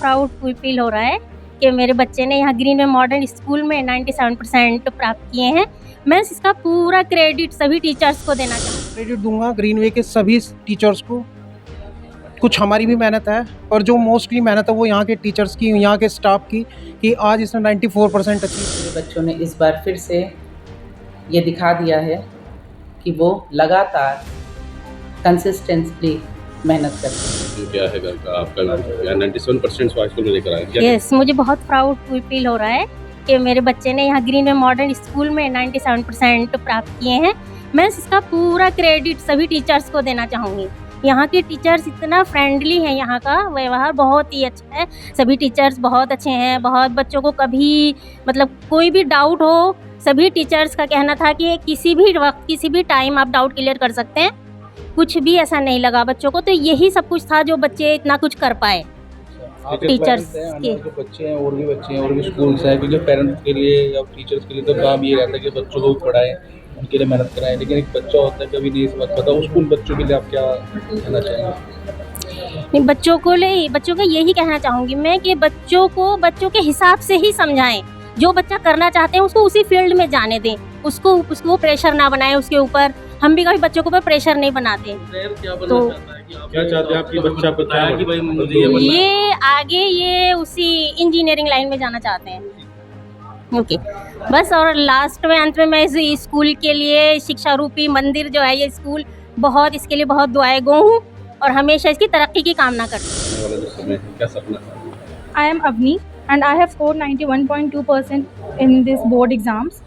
Proud feel हो रहा है कि मेरे बच्चे ने यहाँ ग्रीन वे मॉडर्न स्कूल में 97% प्राप्त किए हैं। मैं इसका पूरा क्रेडिट सभी टीचर्स को देना चाहूँगी। क्रेडिट दूंगा ग्रीन वे के सभी टीचर्स को। कुछ हमारी भी मेहनत है, पर जो मोस्टली मेहनत है वो यहाँ के टीचर्स की, यहाँ के स्टाफ की, कि आज इसने 94% अचीव। मेरे बच्चों ने इस बार फिर से ये दिखा दिया है कि वो लगातार कंसिस्टेंटली मेहनत करते हैं। क्या है घर का आपका 97% हाई स्कूल में लेकर आए क्या? यस, मुझे बहुत प्राउड फील हो रहा है कि मेरे बच्चे ने यहाँ ग्रीन वे मॉडर्न स्कूल में 97% प्राप्त किए हैं। मैं इसका पूरा क्रेडिट सभी टीचर्स को देना चाहूँगी। यहाँ के टीचर्स इतना फ्रेंडली हैं, यहाँ का व्यवहार बहुत ही अच्छा है। सभी टीचर्स बहुत अच्छे हैं, बहुत बच्चों को कभी मतलब कोई भी डाउट हो, सभी टीचर्स का कहना था कि किसी भी वक्त किसी भी टाइम आप डाउट क्लियर कर सकते हैं। कुछ भी ऐसा नहीं लगा बच्चों को, तो यही सब कुछ था जो बच्चे इतना कुछ कर पाए। टीचर्स के जो बच्चे हैं और भी बच्चे हैं और भी स्कूल्स हैं, क्योंकि पेरेंट्स के लिए या टीचर्स के लिए तो काम ये रहता है कि बच्चों को पढ़ाएं, उनके लिए मेहनत कराएं, लेकिन एक बच्चा होता है कभी नहीं समझ पाता। उस स्कूल बच्चों के लिए आप क्या कहना चाहेंगे? नहीं, बच्चों को यही कहना चाहूँगी मैं कि बच्चों को बच्चों के हिसाब से ही समझाएं। जो बच्चा करना चाहते हैं उसको उसी फील्ड में जाने दें, उसको प्रेशर ना बनाएं उसके ऊपर। हम भी कभी बच्चों के ऊपर प्रेशर नहीं बनाते। तो क्या चाहते हैं आपकी बच्चा बताया कि भाई मुझे ये आगे ये उसी इंजीनियरिंग लाइन में जाना चाहते हैं। ओके, बस। और लास्ट में अंत में मैं इस स्कूल के लिए शिक्षा रूपी मंदिर जो है, ये स्कूल बहुत इसके लिए बहुत दुआएं गो हूँ और हमेशा इसकी तरक्की की कामना करती हूँ। क्या सपना? I am Avni and I have scored 91.2% in this board exams,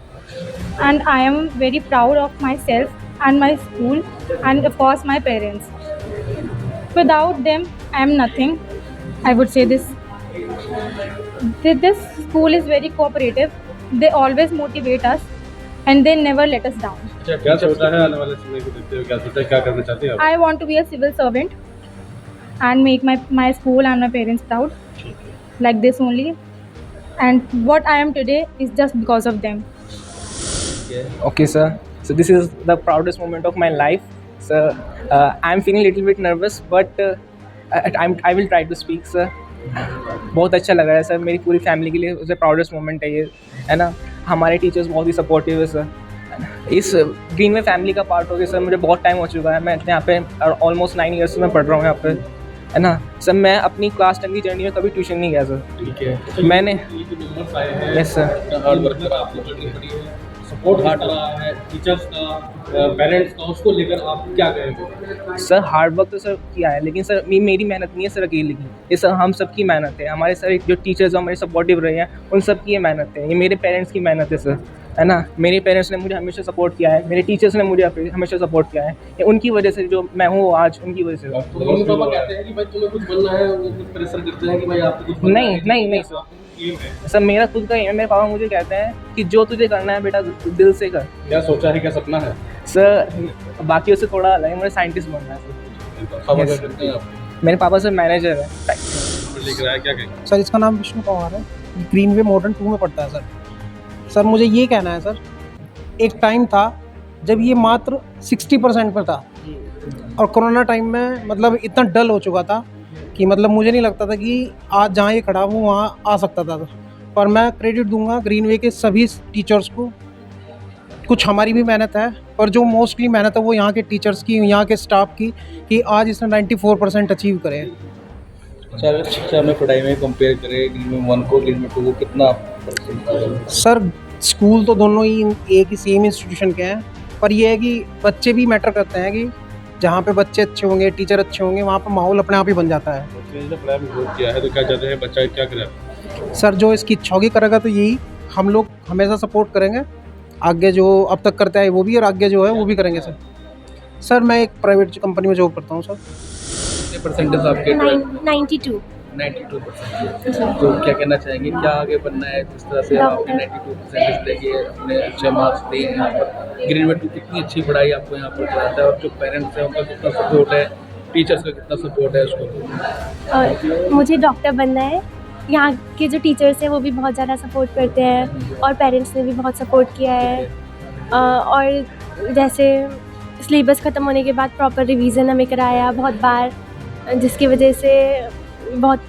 and I am very proud of myself and my school and of course my parents. Without them I am nothing. I would say this school is very cooperative. They always motivate us and they never let us down. क्या सोचा है आने वाले समय को देखते हुए? क्या सोचा है, क्या करना चाहते हैं आप? I want to be a civil servant and make my school and my parents proud. Like this only, and what I am today is just because of them. Okay, sir. So this is the proudest moment of my life. So I'm feeling a little bit nervous, but I will try to speak, sir. बहुत अच्छा लग रहा है sir, मेरी पूरी family के लिए उससे प्राउडेस्ट मोमेंट है ये, है ना। हमारे टीचर्स बहुत ही सपोर्टिव है सर। इस ग्रीन वे फैमिली का पार्ट हो गया सर। मुझे बहुत टाइम हो चुका है, मैं यहाँ पे ऑलमोस्ट 9 ईयर्स से मैं पढ़ रहा हूँ यहाँ पे, है ना सर। मैं अपनी क्लास 10 की जर्नी में कभी ट्यूशन नहीं गया सर। ठीक है, मैंने नंबर्स आए हैं। Yes sir. हार्ड वर्क करा, आपको जर्नी पड़ी है, सपोर्ट हार्ड रहा है टीचर्स का, पेरेंट्स का, उसको लेकर आप क्या कहेंगे? सर हार्ड वर्क तो सर किया है, लेकिन सर मेरी मेहनत नहीं है सर अकेले की, ये सर हम सब की मेहनत है। हमारे सर जो टीचर्स हमारे सपोर्टिव रहे हैं उन सब की ये मेहनत है, ये मेरे पेरेंट्स की मेहनत है सर, है ना। मेरे पेरेंट्स ने मुझे हमेशा सपोर्ट किया है, मेरे टीचर्स ने मुझे हमेशा सपोर्ट किया है, ये उनकी वजह से जो मैं हूँ आज, उनकी वजह से। तो मम्मी पापा कहते हैं कि भाई तुम्हें कुछ बनना है, वो कुछ प्रेशर करते हैं कि भाई आपको कुछ बनना है? नहीं सर, मेरा खुद का एम है। मेरे पापा मुझे कहते हैं कि जो तुझे करना है बेटा दिल से कर। क्या सोचा है, क्या सपना है? सर बाकियों से थोड़ा अलग है, मुझे साइंटिस्ट बनना है सर। पापा क्या करते हैं आप? मेरे पापा सर मैनेजर है। लेकर आया क्या कहेंगे? सर इसका नाम विष्णु पवार है, ग्रीन वे मॉडर्न 2 में पढ़ता है सर। सर मुझे ये कहना है सर, एक टाइम था जब ये मात्र 60% पर था, और कोरोना टाइम में मतलब इतना डल हो चुका था कि मतलब मुझे नहीं लगता था कि आज जहाँ ये खड़ा हूँ वहाँ आ सकता था। पर मैं क्रेडिट दूंगा ग्रीन वे के सभी टीचर्स को। कुछ हमारी भी मेहनत है, पर जो मोस्टली मेहनत है वो यहाँ के टीचर्स की, यहाँ के स्टाफ की, कि आज इसने 94% अचीव करे हैं। अच्छा, अगर शिक्षा में पढ़ाई में कंपेयर करें ग्रीन में 1 को ग्रीन में 2 को, कितना सर स्कूल तो दोनों ही एक ही सेम इंस्टीट्यूशन के हैं, पर यह है कि बच्चे भी मैटर करते हैं, कि जहाँ पे बच्चे अच्छे होंगे, टीचर अच्छे होंगे, वहाँ पर माहौल अपने आप ही बन जाता है। किया है तो क्या चाहते हैं बच्चा क्या करे? सर जो इसकी इच्छा होगी करेगा, तो यही हम लोग हमेशा सपोर्ट करेंगे। आगे जो अब तक करते आए वो भी, और आगे जो है वो भी करेंगे सर। सर मैं एक प्राइवेट कंपनी में जॉब करता हूँ सर। कितने परसेंटेज आपके? 92। 92%। तो क्या कहना चाहेंगे, क्या आगे बनना है? जिस तरह से आपने 92% लेके अपने अच्छे मार्क्स दिए यहाँ पर, ग्रीन में 2 कितनी अच्छी पढ़ाई आपको यहाँ पर कराता है, और जो पेरेंट्स हैं उनका कितना सपोर्ट है, टीचर्स का कितना सपोर्ट है उसको? और मुझे डॉक्टर बनना है। यहाँ के जो टीचर्स हैं वो भी बहुत ज़्यादा सपोर्ट करते हैं, और पेरेंट्स ने भी बहुत सपोर्ट किया है। और जैसे सिलेबस ख़त्म होने के बाद प्रॉपर रिवीजन हमें कराया बहुत बार, जिसकी वजह से बहुत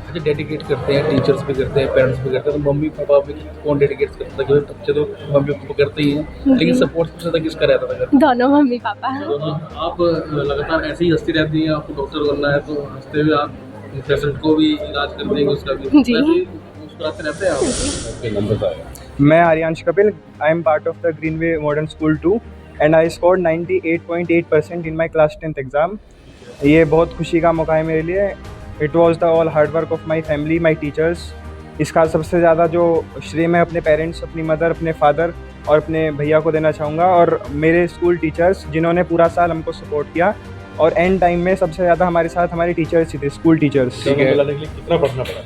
अच्छा, डेडिकेट करते हैं, टीचर्स भी करते हैं, पेरेंट्स भी करते हैं, तो मम्मी पापा भी कौन डेडिकेट करता है? क्योंकि बच्चे तो मम्मी पापा करते ही हैं, लेकिन सपोर्ट सबसे ज़्यादा किसका रहता था घर में? दोनों मम्मी पापा। दोनों। आप लगातार ऐसे ही हंसती रहती हैं, आपको डॉक्टर बनना है तो हंसते हुए आप पेशेंट को भी इलाज कर देंगे, उसका भी जी। वैसे ही मुस्कुराते रहते हैं आप? ओके, नंबर बताएं। मैं Aryansh Kapil, I am part of the Greenway modern school 2 and I scored 98.8% in my class 10th exam. ये बहुत खुशी का मौका है मेरे लिए। It was the all hard work of my family, my teachers. इसका सबसे ज़्यादा जो श्रेय मैं अपने पेरेंट्स, अपनी मदर, अपने फादर और अपने भैया को देना चाहूँगा, और मेरे स्कूल टीचर्स जिन्होंने पूरा साल हमको सपोर्ट किया, और एंड टाइम में सबसे ज़्यादा हमारे साथ हमारे टीचर्स ही थे, स्कूल टीचर्स। कितना पढ़ना पड़ा?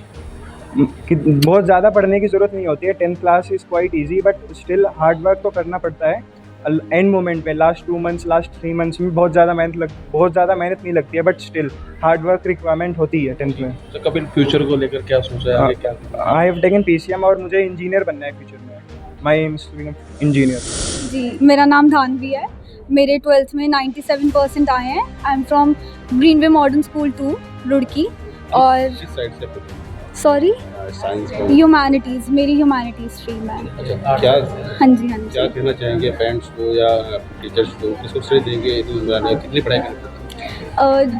बहुत ज़्यादा पढ़ने की ज़रूरत नहीं होती है, 10th class is quite easy, but still hard work तो करना पड़ता है। एंड मोमेंट में लास्ट 2 मंथ्स, लास्ट 3 मंथ्स में बहुत ज़्यादा मेहनत नहीं लगती है, but still hard work requirement होती है 10th में। तो कभी फ्यूचर को लेकर क्या सोचा है, आगे क्या? आई हैव टेकन PCM और मुझे इंजीनियर बनना है फ्यूचर में। माई एम इंजीनियर। जी, मेरा नाम धानवी है। मेरे 12th में 97% आए हैं। I am from Greenway modern school 2 Roorkee. और किस साइड से पढ़ते हैं? सॉरी, साइंस ह्यूमैनिटीज़, मेरी ह्यूमैनिटीज़ स्ट्रीम है। अच्छा, क्या हाँ जी, हाँ क्या जी। कहना चाहेंगे पेरेंट्स को या टीचर्स को, किसको श्रेय देंगे कितनी पढ़ाई करेंगे?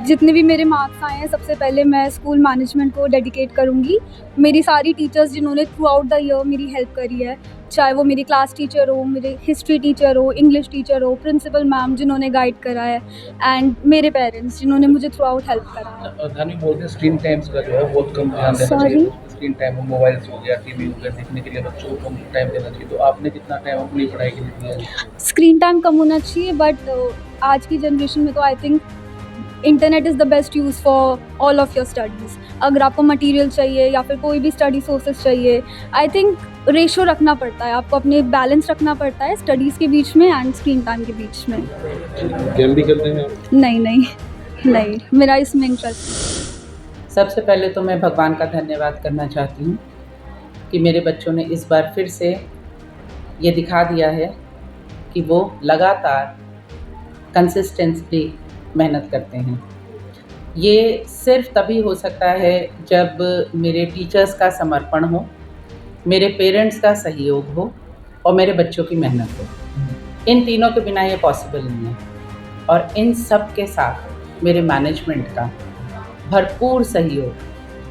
जितने भी मेरे मार्क्स आए हैं, सबसे पहले मैं स्कूल मैनेजमेंट को डेडिकेट करूँगी। मेरी सारी टीचर्स जिन्होंने थ्रू आउट द ईयर मेरी हेल्प करी है, चाहे वो मेरी क्लास टीचर हो, मेरे हिस्ट्री टीचर हो, इंग्लिश टीचर हो, प्रिंसिपल मैम जिन्होंने गाइड करा है, एंड मेरे पेरेंट्स जिन्होंने मुझे थ्रू आउट हेल्प करा है। धानी बोलते हैं स्क्रीन टाइम्स का जो है बहुत कम ध्यान देना Sorry? चाहिए। स्क्रीन टाइम मोबाइल हो गया, टीवी हो गया, देखने के लिए बच्चों को कम टाइम देना चाहिए, तो आपने कितना टाइम अपनी पढ़ाई के लिए दिया है? स्क्रीन टाइम कम होना चाहिए, बट आज की जनरेशन में तो I think internet is the best use for all of your studies. अगर आपको मटेरियल चाहिए या फिर कोई भी स्टडी सोर्सेज चाहिए, आई थिंक रेशो रखना पड़ता है, आपको अपने बैलेंस रखना पड़ता है स्टडीज़ के बीच में एंड स्क्रीन टाइम के बीच में। गेम भी खेलते हैं आप? नहीं, मेरा इसमें इंटरेस्ट। सबसे पहले तो मैं भगवान का धन्यवाद करना चाहती हूँ कि मेरे बच्चों ने इस बार फिर से ये दिखा दिया है कि वो लगातार कंसिस्टेंटली मेहनत करते हैं। ये सिर्फ तभी हो सकता है जब मेरे टीचर्स का समर्पण हो, मेरे पेरेंट्स का सहयोग हो और मेरे बच्चों की मेहनत हो। इन तीनों के बिना ये पॉसिबल नहीं है। और इन सब के साथ मेरे मैनेजमेंट का भरपूर सहयोग,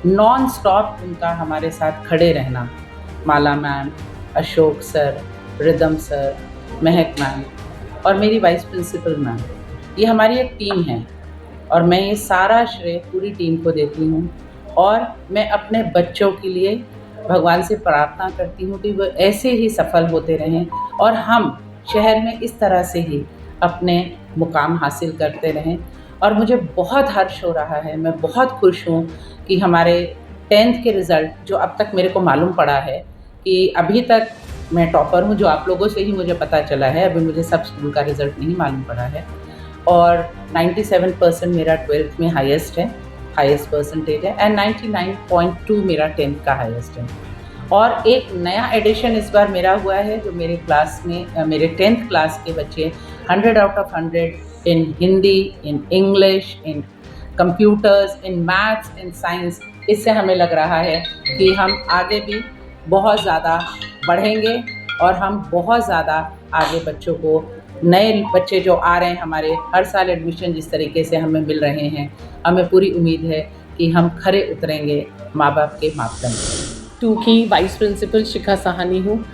नॉन स्टॉप उनका हमारे साथ खड़े रहना, Mala ma'am, Ashok sir, Ridham sir, Mahak ma'am और मेरी वाइस प्रिंसिपल मैम, ये हमारी एक टीम है और मैं ये सारा श्रेय पूरी टीम को देती हूँ। और मैं अपने बच्चों के लिए भगवान से प्रार्थना करती हूँ कि वो ऐसे ही सफल होते रहें और हम शहर में इस तरह से ही अपने मुकाम हासिल करते रहें। और मुझे बहुत हर्ष हो रहा है, मैं बहुत खुश हूँ कि हमारे 10th के रिज़ल्ट जो अब तक मेरे को मालूम पड़ा है कि अभी तक मैं टॉपर हूँ, जो आप लोगों से ही मुझे पता चला है, अभी मुझे सब स्कूल का रिज़ल्ट नहीं मालूम पड़ा है। और 97% मेरा 12th में हाईएस्ट है, हाईएस्ट परसेंटेज है, एंड 99.2 मेरा 10th का हाईएस्ट है। और एक नया एडिशन इस बार मेरा हुआ है, जो मेरे क्लास में मेरे 10th क्लास के बच्चे 100 out of 100 in Hindi, in English, in computers, in maths, in science. इससे हमें लग रहा है कि हम आगे भी बहुत ज़्यादा बढ़ेंगे और हम बहुत ज़्यादा आगे बच्चों को, नए बच्चे जो आ रहे हैं हमारे, हर साल एडमिशन जिस तरीके से हमें मिल रहे हैं, हमें पूरी उम्मीद है कि हम खरे उतरेंगे माँ बाप के मापदंड। 2 की वाइस प्रिंसिपल शिखा साहनी हूँ।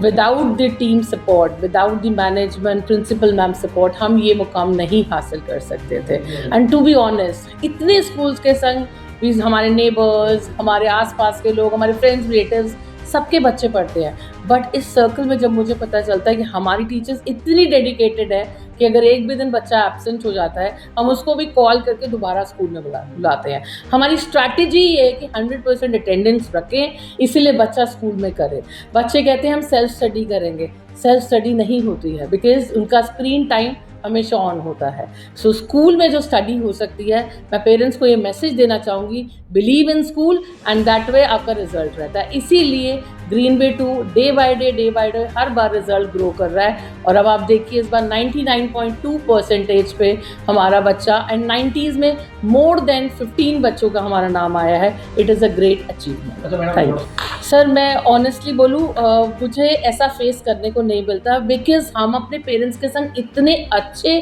Without the team support, without the management, principal ma'am support, हम ये मुकाम नहीं हासिल कर सकते थे। एंड टू बी ऑनेस्ट, इतने स्कूल्स के संग भी हमारे नेबर्स, हमारे आसपास के लोग, हमारे फ्रेंड्स, रिलेटिव्स, सबके बच्चे पढ़ते हैं। बट इस सर्कल में जब मुझे पता चलता है कि हमारी टीचर्स इतनी डेडिकेटेड है कि अगर एक भी दिन बच्चा एब्सेंट हो जाता है, हम उसको भी कॉल करके दोबारा स्कूल में बुलाते हैं। हमारी स्ट्रैटेजी ये है कि 100% अटेंडेंस रखें, इसीलिए बच्चा स्कूल में करे। बच्चे कहते हैं हम सेल्फ स्टडी करेंगे, सेल्फ स्टडी नहीं होती है, बिकॉज उनका स्क्रीन टाइम हमेशा ऑन होता है। सो स्कूल में जो स्टडी हो सकती है, मैं पेरेंट्स को ये मैसेज देना चाहूँगी, believe in school and that way आपका रिजल्ट रहता है। इसीलिए Greenway 2 day by day her bar result grow कर रहा है। और अब आप देखिए इस बार 99.2% पे हमारा बच्चा एंड 90s में मोर देन 15 बच्चों का हमारा नाम आया है। It is a great achievement. Thank you sir. मैं ऑनेस्टली बोलूँ मुझे ऐसा फेस करने को नहीं मिलता, बिकॉज हम अपने पेरेंट्स के संग इतने अच्छे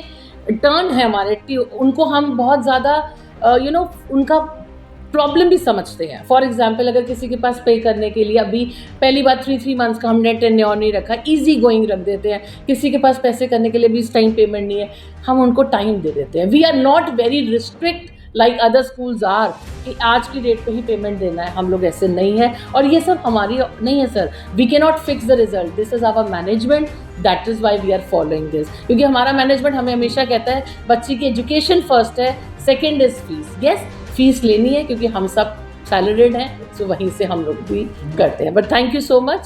टर्न है हमारे, उनको हम बहुत ज़्यादा उनका प्रॉब्लम भी समझते हैं। फॉर एग्जाम्पल अगर किसी के पास पे करने के लिए अभी पहली बार 3 मंथ्स का हमने टेन्योर नहीं रखा, ईजी गोइंग रख देते हैं। किसी के पास पैसे करने के लिए भी इस टाइम पेमेंट नहीं है, हम उनको टाइम दे देते हैं। We are not very restrict like other schools are कि आज की डेट पे ही पेमेंट देना है, हम लोग ऐसे नहीं है। और ये सब हमारी नहीं है sir, we can not fix the result, this is our management, that is why we are following this. क्योंकि हमारा मैनेजमेंट हमें हमेशा कहता है बच्ची की एजुकेशन फर्स्ट है, second is fees. Yes, fees लेनी है क्योंकि हम सब सैलरीड हैं, सो वहीं से हम लोग भी करते हैं। But thank you so much.